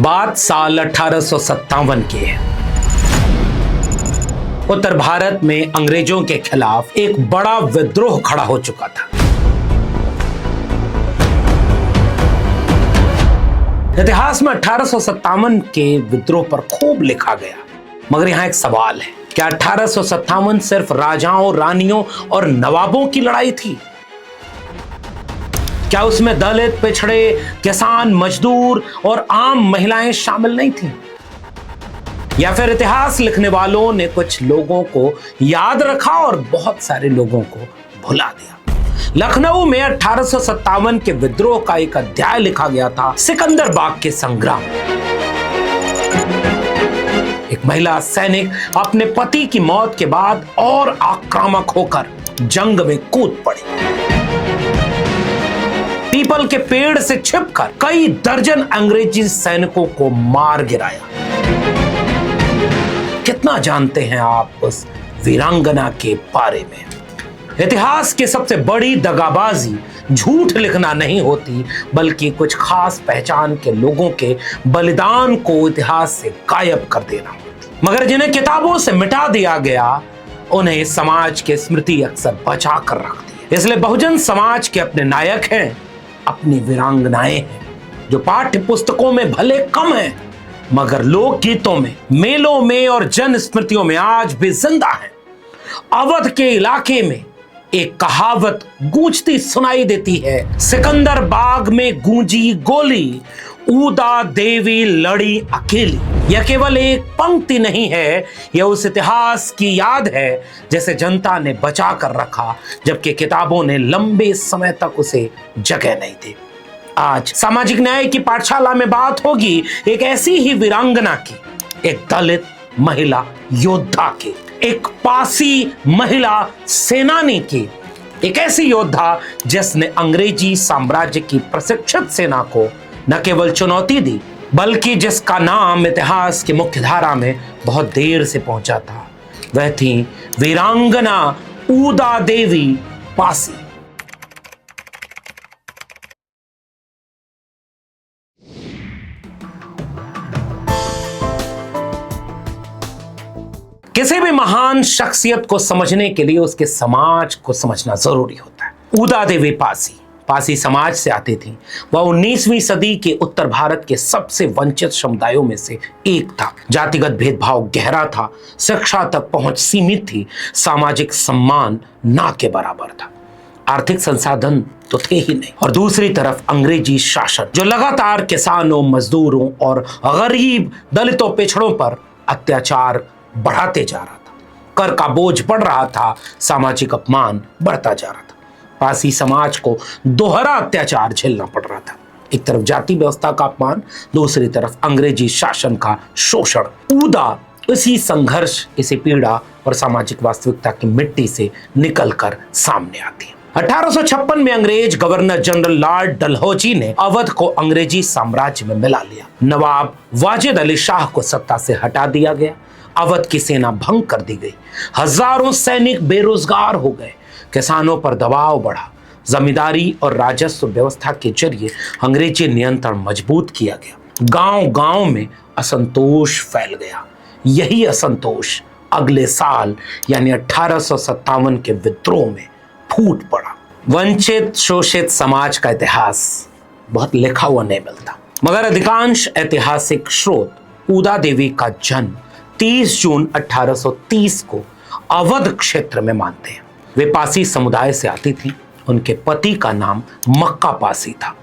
बात साल 1857 की है। उत्तर भारत में अंग्रेजों के खिलाफ एक बड़ा विद्रोह खड़ा हो चुका था। इतिहास में 1857 के विद्रोह पर खूब लिखा गया, मगर यहां एक सवाल है, क्या 1857 सिर्फ राजाओं, रानियों और नवाबों की लड़ाई थी? क्या उसमें दलित, पिछड़े, किसान, मजदूर और आम महिलाएं शामिल नहीं थीं? या फिर इतिहास लिखने वालों ने कुछ लोगों को याद रखा और बहुत सारे लोगों को भुला दिया? लखनऊ में 1857 के विद्रोह का एक अध्याय लिखा गया था, सिकंदर बाग के संग्राम। एक महिला सैनिक अपने पति की मौत के बाद और आक्रामक होकर जंग में कूद पड़ी। पीपल के पेड़ से छिपकर कई दर्जन अंग्रेजी सैनिकों को मार गिराया। कितना जानते हैं आप उस वीरांगना के बारे में? इतिहास की सबसे बड़ी दगाबाजी झूठ लिखना नहीं होती, बल्कि कुछ खास पहचान के लोगों के बलिदान को इतिहास से गायब कर देना। मगर जिन्हें किताबों से मिटा दिया गया, उन्हें समाज की स्मृति अक्सर बचा कर रखती है। इसलिए बहुजन समाज के अपने नायक हैं, अपनी वीरांगनाएं हैं, जो पाठ्य पुस्तकों में भले कम हैं, मगर लोकगीतों में, मेलों में और जन स्मृतियों में आज भी जिंदा हैं। अवध के इलाके में एक कहावत गूंजती सुनाई देती है, सिकंदर बाग में गूंजी गोली, ऊदा देवी लड़ी अकेली। यह केवल एक पंक्ति नहीं है, यह उस इतिहास की याद है जिसे जनता ने बचा कर रखा, जबकि किताबों ने लंबे समय तक उसे जगह नहीं दी। आज सामाजिक न्याय की पाठशाला में बात होगी एक ऐसी ही वीरांगना की, एक दलित महिला योद्धा की, एक पासी महिला सेनानी की, एक ऐसी योद्धा जिसने अंग्रेजी साम्राज्य की प्रशिक्षित सेना को न केवल चुनौती दी, बल्कि जिसका नाम इतिहास की मुख्य धारा में बहुत देर से पहुंचा था। वह थी वीरांगना ऊदा देवी पासी। किसी भी महान शख्सियत को समझने के लिए उसके समाज को समझना जरूरी होता है। ऊदा देवी पासी समाज से आती थी। वह 19वीं सदी के उत्तर भारत के सबसे वंचित समुदायों में से एक था। जातिगत भेदभाव गहरा था, शिक्षा तक पहुंच सीमित थी, सामाजिक सम्मान ना के बराबर था, आर्थिक संसाधन तो थे ही नहीं, और दूसरी तरफ अंग्रेजी शासन जो लगातार किसानों, मजदूरों और गरीब दलितों, पिछड़ों पर अत्याचार बढ़ाते जा रहा था। कर का बोझ बढ़ रहा था, सामाजिक अपमान बढ़ता जा रहा था। पासी समाज को दोहरा अत्याचार झेलना पड़ रहा था, एक तरफ जाति व्यवस्था का अपमान, दूसरी तरफ अंग्रेजी शासन का शोषण। ऊदा इसी संघर्ष, इसी पीड़ा और सामाजिक वास्तविकता की मिट्टी से निकलकर सामने आती है। 1856 में अंग्रेज गवर्नर जनरल लॉर्ड डलहौजी ने अवध को अंग्रेजी साम्राज्य में मिला लिया। नवाब वाजिद अली शाह को सत्ता से हटा दिया गया। अवध की सेना भंग कर दी गई। हजारों सैनिक बेरोजगार हो गए। किसानों पर दबाव बढ़ा। जमींदारी और राजस्व व्यवस्था के जरिए अंग्रेजी नियंत्रण मजबूत किया गया। गांव-गांव में असंतोष फैल गया। यही असंतोष अगले साल यानी 1857 के विद्रोह में फूट पड़ा। वंचित, शोषित समाज का इतिहास बहुत लिखा हुआ नहीं मिलता, मगर अधिकांश ऐतिहासिक स्रोत ऊदा देवी का जन्म 30 जून 1830 को अवध क्षेत्र में मानते हैं। वे पासी समुदाय से आती थी। उनके पति का नाम मक्का पासी था।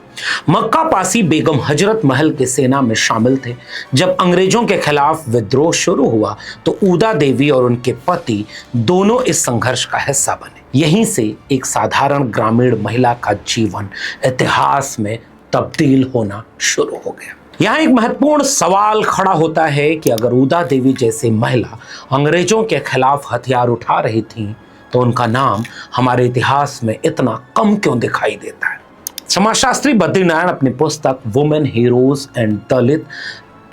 मक्का पासी बेगम हजरत महल के सेना में शामिल थे। जब अंग्रेजों के खिलाफ विद्रोह शुरू हुआ तो ऊदा देवी और उनके पति दोनों इस संघर्ष का हिस्सा बने। यहीं से एक साधारण ग्रामीण महिला का जीवन इतिहास में तब्दील होना शुरू हो गया। यहाँ एक महत्वपूर्ण सवाल खड़ा होता है कि अगर ऊदा देवी जैसी महिला अंग्रेजों के खिलाफ हथियार उठा रही थी, तो उनका नाम हमारे इतिहास में इतना कम क्यों दिखाई देता है? समाजशास्त्री बद्रीनारायण अपनी पुस्तक women heroes and Dalit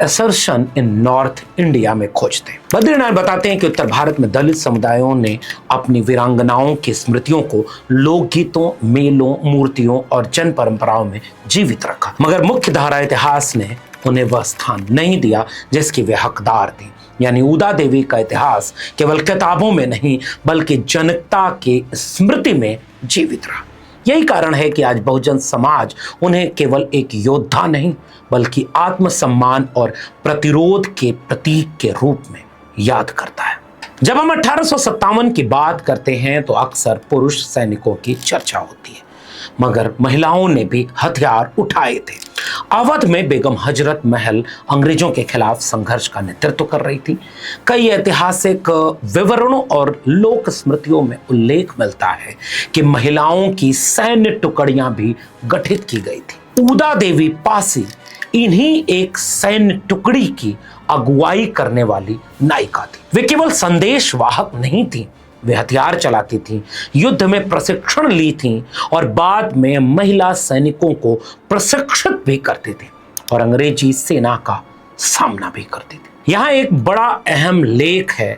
assertion in north India में खोजते हैं। बद्रीनारायण बताते हैं कि उत्तर भारत में दलित समुदायों ने अपनी वीरांगनाओं की स्मृतियों को लोकगीतों, मेलों, मूर्तियों और जन परंपराओं में जीवित रखा, मगर मुख्य धारा इतिहास ने उन्हें वह स्थान नहीं दिया जिसकी वे हकदार थी। यानी ऊदा देवी का इतिहास केवल किताबों में नहीं बल्कि जनता के स्मृति में जीवित रहा। यही कारण है कि आज बहुजन समाज उन्हें केवल एक योद्धा नहीं बल्कि आत्मसम्मान और प्रतिरोध के प्रतीक के रूप में याद करता है। जब हम 1857 की बात करते हैं तो अक्सर पुरुष सैनिकों की चर्चा होती है, मगर महिलाओं ने भी हथियार उठाए थे। अवध में बेगम हजरत महल अंग्रेजों के खिलाफ संघर्ष का नेतृत्व कर रही थी। कई ऐतिहासिक विवरणों और लोक स्मृतियों में उल्लेख मिलता है कि महिलाओं की सैन्य टुकड़ियां भी गठित की गई थी। ऊदा देवी पासी इन्हीं एक सैन्य टुकड़ी की अगुवाई करने वाली नायिका थी। वे केवल संदेशवाहक नहीं थी, वे हथियार चलाती थीं, युद्ध में प्रशिक्षण ली थीं और बाद में महिला सैनिकों को प्रशिक्षित भी करती थी और अंग्रेजी सेना का सामना भी करती थी। यहाँ एक बड़ा अहम लेख है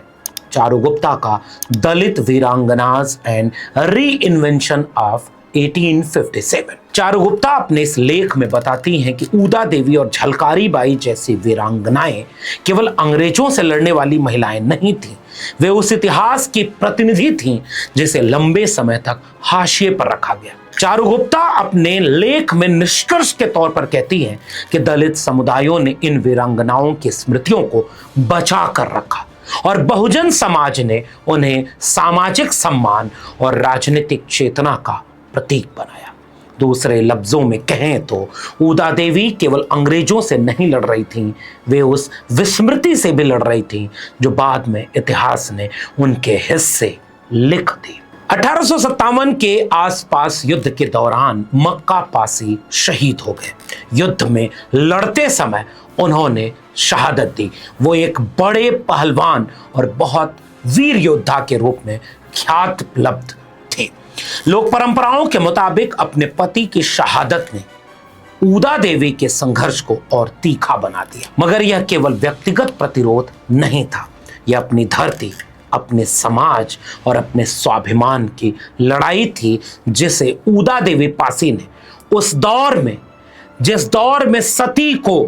चारुगुप्ता का दलित वीरांगनाज एंड री इन्वेंशन ऑफ 1857। चारुगुप्ता अपने इस लेख में बताती हैं कि ऊदा देवी और झलकारी बाई जैसी वीरांगनाएं केवल अंग्रेजों से लड़ने वाली महिलाएं नहीं थीं, वे उस इतिहास की प्रतिनिधि थीं जिसे लंबे समय तक हाशिए पर रखा गया। चारुगुप्ता अपने लेख में निष्कर्ष के तौर पर कहती हैं कि दलित समुदायों ने इन वीरांगनाओं की स्मृतियों को बचा कर रखा और बहुजन समाज ने उन्हें सामाजिक सम्मान और राजनीतिक चेतना का प्रतीक बनाया। दूसरे लफ्जों में कहें तो ऊदा देवी केवल अंग्रेजों से नहीं लड़ रही थीं, वे उस विस्मृति से भी लड़ रही थीं जो बाद में इतिहास ने उनके हिस्से लिख दी। 1857 के आसपास युद्ध के दौरान मक्का पासी शहीद हो गए। युद्ध में लड़ते समय उन्होंने शहादत दी। वो एक बड़े पहलवान और बहुत वीर योद्धा के रूप में ख्यात उपलब्ध थे। लोक परंपराओं के मुताबिक अपने पति की शहादत ने ऊदा देवी के संघर्ष को और तीखा बना दिया, मगर यह केवल व्यक्तिगत प्रतिरोध नहीं था, यह अपनी धरती, अपने समाज और अपने स्वाभिमान की लड़ाई थी जिसे ऊदा देवी पासी ने उस दौर में, जिस दौर में सती को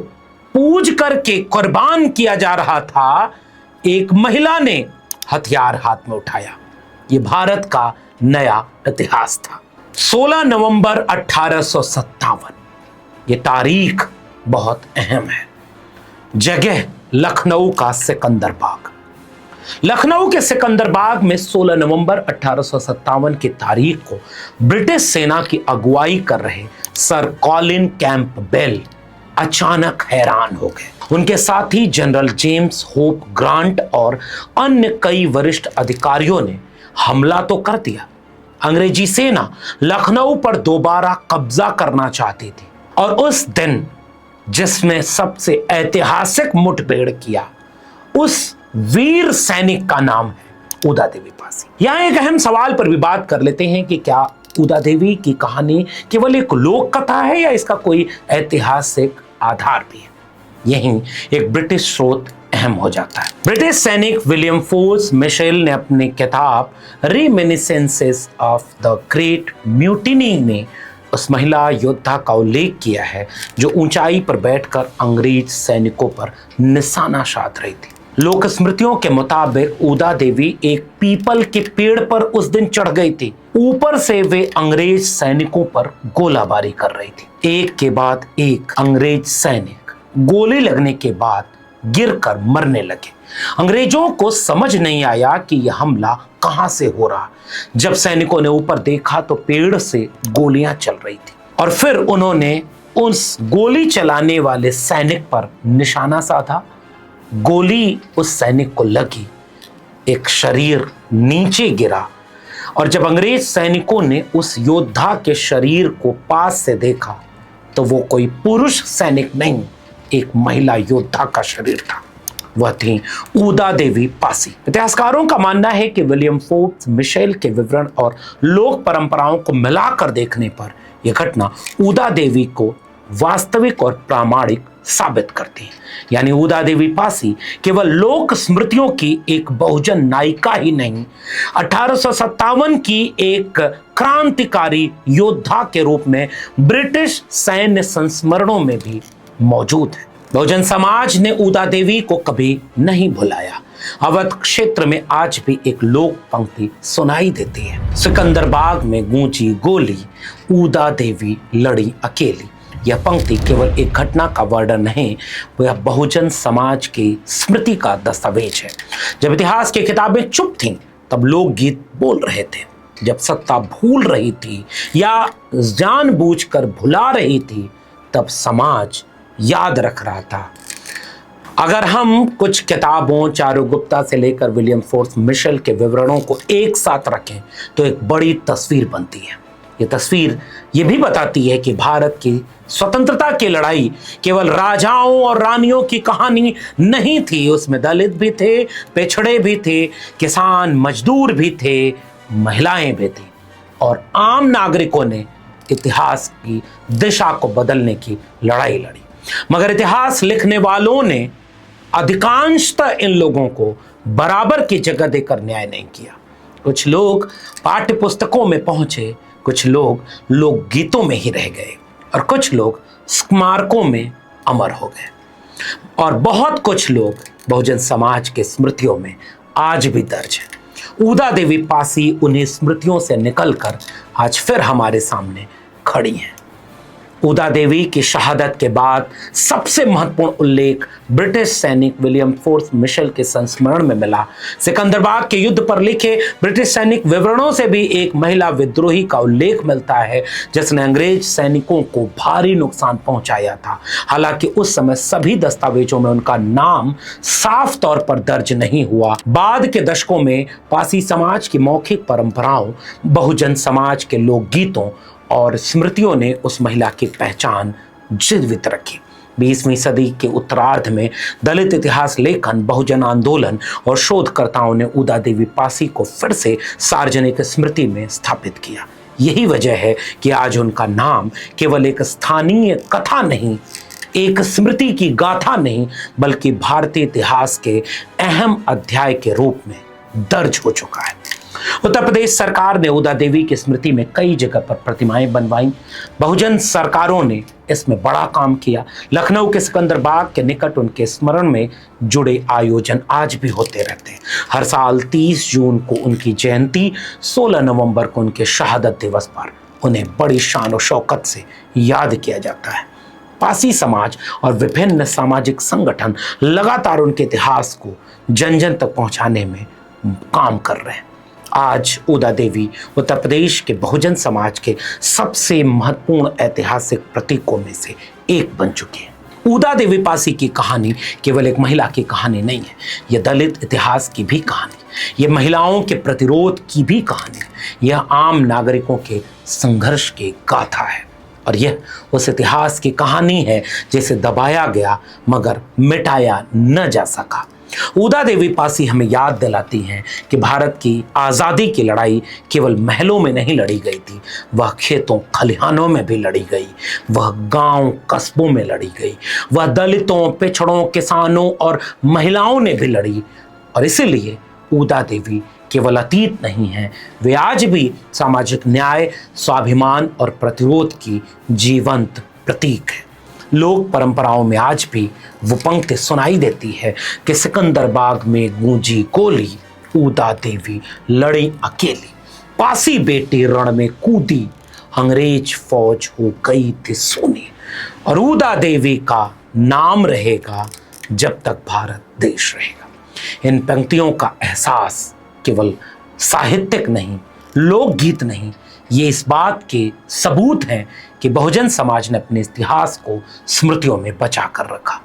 पूज करके कुर्बान किया जा रहा था, एक महिला ने हथियार हाथ में उठाया। यह भारत का नया इतिहास था। 16 नवंबर 1857, ये तारीख बहुत अहम है। जगह लखनऊ का सिकंदर बाग। लखनऊ के सिकंदर बाग में 16 नवंबर 1857 की तारीख को ब्रिटिश सेना की अगुवाई कर रहे सर कॉलिन कैंपबेल अचानक हैरान हो गए। उनके साथ ही जनरल जेम्स होप ग्रांट और अन्य कई वरिष्ठ अधिकारियों ने हमला तो कर दिया। अंग्रेजी सेना लखनऊ पर दोबारा कब्जा करना चाहती थी और उस दिन जिसने सबसे ऐतिहासिक मुठभेड़ किया, उस वीर सैनिक का नाम है ऊदा देवी पासी। यहां एक अहम सवाल पर भी बात कर लेते हैं कि क्या ऊदा देवी की कहानी केवल एक लोक कथा है या इसका कोई ऐतिहासिक आधार भी है? यहीं एक ब्रिटिश स्रोत अहम हो जाता है। ब्रिटिश सैनिक विलियम फोर्स मिशेल ने अपनी किताब रिमिनिसेंसेस ऑफ द ग्रेट म्यूटिनी में उस महिला योद्धा का उल्लेख किया है जो ऊंचाई पर बैठकर अंग्रेज सैनिकों पर निशाना साध रही थी। लोक स्मृतियों के मुताबिक ऊदा देवी एक पीपल के पेड़ पर उस दिन चढ़ गई थी। ऊपर से वे अंग्रेज सैनिकों पर गोलाबारी कर रही थी। एक के बाद एक अंग्रेज सैनिक गोली लगने के बाद गिरकर मरने लगे। अंग्रेजों को समझ नहीं आया कि यह हमला कहां से हो रहा। जब सैनिकों ने ऊपर देखा तो पेड़ से गोलियां चल रही थी और फिर उन्होंने उस गोली चलाने वाले सैनिक पर निशाना साधा। गोली उस सैनिक को लगी, एक शरीर नीचे गिरा और जब अंग्रेज सैनिकों ने उस योद्धा के शरीर को पास से देखा तो वो कोई पुरुष सैनिक नहीं, एक महिला योद्धा का शरीर था। वह थी ऊदा देवी पासी। इतिहासकारों का मानना है कि विलियम फोर्ब्स मिशेल के विवरण और लोक परंपराओं को मिलाकर देखने पर यह घटना ऊदा देवी को वास्तविक और प्रामाणिक साबित करती है। यानी ऊदा देवी पासी केवल लोक स्मृतियों की एक बहुजन नायिका ही नहीं, 1857 की एक क्रांतिकारी योद्धा के रूप में ब्रिटिश सैन्य संस्मरणों में भी मौजूद है। बहुजन समाज ने ऊदा देवी को कभी नहीं भुलाया। अवध क्षेत्र में आज भी एक लोक पंक्ति सुनाई देती है, सिकंदरबाग में गूंजी गोली, ऊदा देवी लड़ी अकेली। यह पंक्ति केवल एक घटना का वर्णन नहीं, वह बहुजन समाज की स्मृति का दस्तावेज है। जब इतिहास की किताबें चुप थीं, तब लोकगीत बोल रहे थे। जब सत्ता भूल रही थी या जानबूझकर भुला रही थी, तब समाज याद रख रहा था। अगर हम कुछ किताबों, चारू गुप्ता से लेकर विलियम फोर्स मिशेल के विवरणों को एक साथ रखें तो एक बड़ी तस्वीर बनती है। ये तस्वीर ये भी बताती है कि भारत की स्वतंत्रता की लड़ाई केवल राजाओं और रानियों की कहानी नहीं थी। उसमें दलित भी थे, पिछड़े भी थे, किसान मजदूर भी थे, महिलाएं भी थी और आम नागरिकों ने इतिहास की दिशा को बदलने की लड़ाई लड़ी। मगर इतिहास लिखने वालों ने अधिकांशतः इन लोगों को बराबर की जगह देकर न्याय नहीं किया। कुछ लोग पाठ्य पुस्तकों में पहुंचे, कुछ लोग लोकगीतों में ही रह गए और कुछ लोग स्मारकों में अमर हो गए और बहुत कुछ लोग बहुजन समाज के स्मृतियों में आज भी दर्ज है। ऊदा देवी पासी उन्हीं स्मृतियों से निकलकर आज फिर हमारे सामने खड़ी हैं। ऊदा देवी की शहादत के बाद सबसे महत्वपूर्ण उल्लेख ब्रिटिश सैनिक विलियम फोर्स मिशेल के संस्मरण में मिला। सिकंदरबाग के युद्ध पर लिखे ब्रिटिश सैनिक विवरणों से भी एक महिला विद्रोही का उल्लेख मिलता है जिसने अंग्रेज सैनिकों को भारी नुकसान पहुंचाया था। हालांकि उस समय सभी दस्तावेजों में उनका नाम साफ तौर पर दर्ज नहीं हुआ। बाद के दशकों में पासी समाज की मौखिक परंपराओं, बहुजन समाज के लोकगीतों और स्मृतियों ने उस महिला की पहचान जीवित रखी। 20वीं सदी के उत्तरार्ध में दलित इतिहास लेखन, बहुजन आंदोलन और शोधकर्ताओं ने ऊदा देवी पासी को फिर से सार्वजनिक स्मृति में स्थापित किया। यही वजह है कि आज उनका नाम केवल एक स्थानीय कथा नहीं, एक स्मृति की गाथा नहीं, बल्कि भारतीय इतिहास के अहम अध्याय के रूप में दर्ज हो चुका है। उत्तर प्रदेश सरकार ने ऊदा देवी की स्मृति में कई जगह पर प्रतिमाएं बनवाई। बहुजन सरकारों ने इसमें बड़ा काम किया। लखनऊ के सिकंदरबाग के निकट उनके स्मरण में जुड़े आयोजन आज भी होते रहते हैं। हर साल 30 जून को उनकी जयंती, 16 नवंबर को उनके शहादत दिवस पर उन्हें बड़ी शान और शौकत से याद किया जाता है। पासी समाज और विभिन्न सामाजिक संगठन लगातार उनके इतिहास को जन जन तक पहुंचाने में काम कर रहे हैं। आज ऊदा देवी उत्तर प्रदेश के बहुजन समाज के सबसे महत्वपूर्ण ऐतिहासिक प्रतीकों में से एक बन चुके हैं। ऊदा देवी पासी की कहानी केवल एक महिला की कहानी नहीं है, यह दलित इतिहास की भी कहानी, यह महिलाओं के प्रतिरोध की भी कहानी, यह आम नागरिकों के संघर्ष की गाथा है और यह उस इतिहास की कहानी है जिसे दबाया गया मगर मिटाया न जा सका। ऊदा देवी पासी हमें याद दिलाती हैं कि भारत की आज़ादी की लड़ाई केवल महलों में नहीं लड़ी गई थी, वह खेतों खलिहानों में भी लड़ी गई, वह गांव कस्बों में लड़ी गई, वह दलितों, पिछड़ों, किसानों और महिलाओं ने भी लड़ी। और इसीलिए ऊदा देवी केवल अतीत नहीं है, वे आज भी सामाजिक न्याय, स्वाभिमान और प्रतिरोध की जीवंत प्रतीक है। लोक परंपराओं में आज भी वो पंक्ति सुनाई देती है कि सिकंदरबाग में गूंजी गोली, ऊदा देवी लड़ी अकेली, पासी बेटी रण में कूदी, अंग्रेज फौज हो गई थी सूनी, और ऊदा देवी का नाम रहेगा जब तक भारत देश रहेगा। इन पंक्तियों का एहसास केवल साहित्यिक नहीं, लोकगीत नहीं, ये इस बात के सबूत हैं कि बहुजन समाज ने अपने इतिहास को स्मृतियों में बचा कर रखा।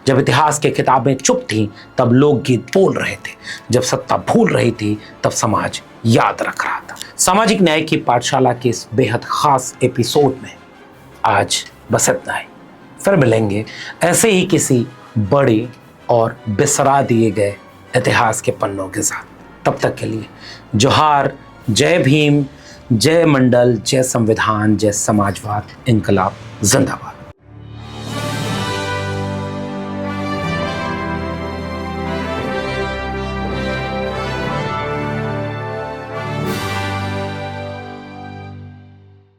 जब इतिहास की किताबें चुप थीं, तब लोकगीत बोल रहे थे। जब सत्ता भूल रही थी, तब समाज याद रख रहा था। सामाजिक न्याय की पाठशाला के इस बेहद खास एपिसोड में आज बस इतना ही। फिर मिलेंगे ऐसे ही किसी बड़े और बिसरा दिए गए इतिहास के पन्नों के साथ। तब तक के लिए जोहार, जय भीम, जय मंडल, जय संविधान, जय समाजवाद, इनकलाब जिंदाबाद।